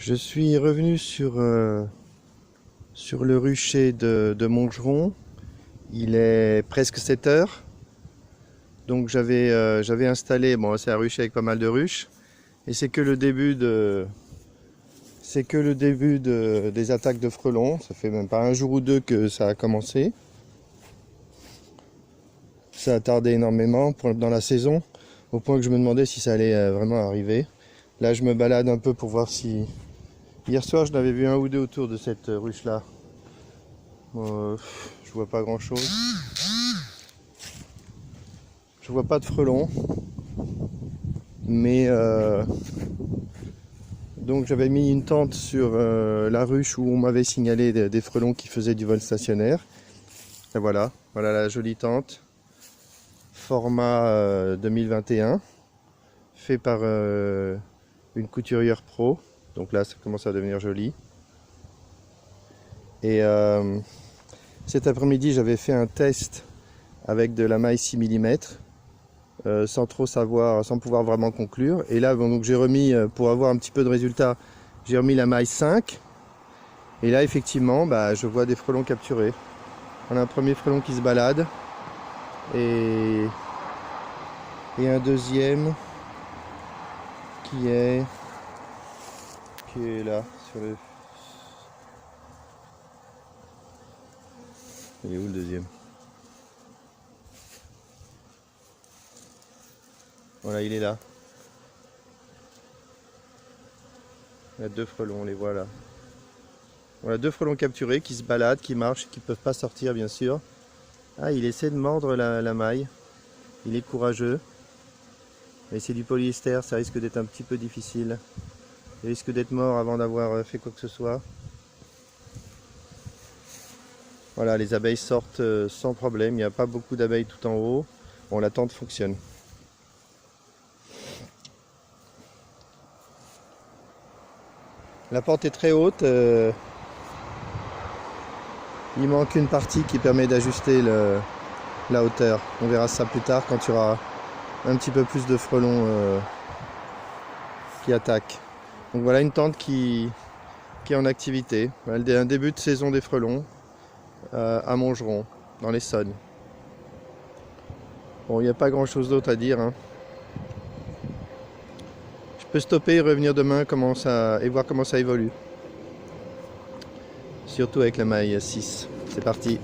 Je suis revenu sur le rucher de Montgeron. Il est presque 7 heures. Donc j'avais installé, bon c'est un rucher avec pas mal de ruches. Et c'est que le début des attaques de frelons. Ça fait même pas un jour ou deux que ça a commencé. Ça a tardé énormément dans la saison, au point que je me demandais si ça allait vraiment arriver. Là je me balade un peu pour voir si... Hier soir je n'avais vu un ou deux autour de cette ruche là. Je vois pas grand chose. Je vois pas de frelons. Mais donc j'avais mis une tente sur la ruche où on m'avait signalé des frelons qui faisaient du vol stationnaire. Et voilà la jolie tente. Format 2021. Fait par une couturière pro. Donc là ça commence à devenir joli. Et cet après-midi j'avais fait un test avec de la maille 6 mm. Sans trop savoir, sans pouvoir vraiment conclure. Et là, bon, donc j'ai remis, pour avoir un petit peu de résultat, j'ai remis la maille 5. Et là, effectivement, je vois des frelons capturés. On a un premier frelon qui se balade. Et un deuxième qui est là, sur le... Il est où le deuxième? Voilà, il est là. Il y a deux frelons, on les voit là. Voilà, deux frelons capturés qui se baladent, qui marchent, qui ne peuvent pas sortir bien sûr. Ah, il essaie de mordre la maille. Il est courageux. Mais c'est du polyester, ça risque d'être un petit peu difficile. Il risque d'être mort avant d'avoir fait quoi que ce soit. Voilà, les abeilles sortent sans problème. Il n'y a pas beaucoup d'abeilles tout en haut. Bon, la tente fonctionne. La porte est très haute. Il manque une partie qui permet d'ajuster la hauteur. On verra ça plus tard quand il y aura un petit peu plus de frelons qui attaquent. Donc voilà une tente qui est en activité. Un début de saison des frelons à Montgeron, dans l'Essonne. Bon, il n'y a pas grand chose d'autre à dire, hein. Je peux stopper et revenir demain et voir comment ça évolue. Surtout avec la maille 6. C'est parti.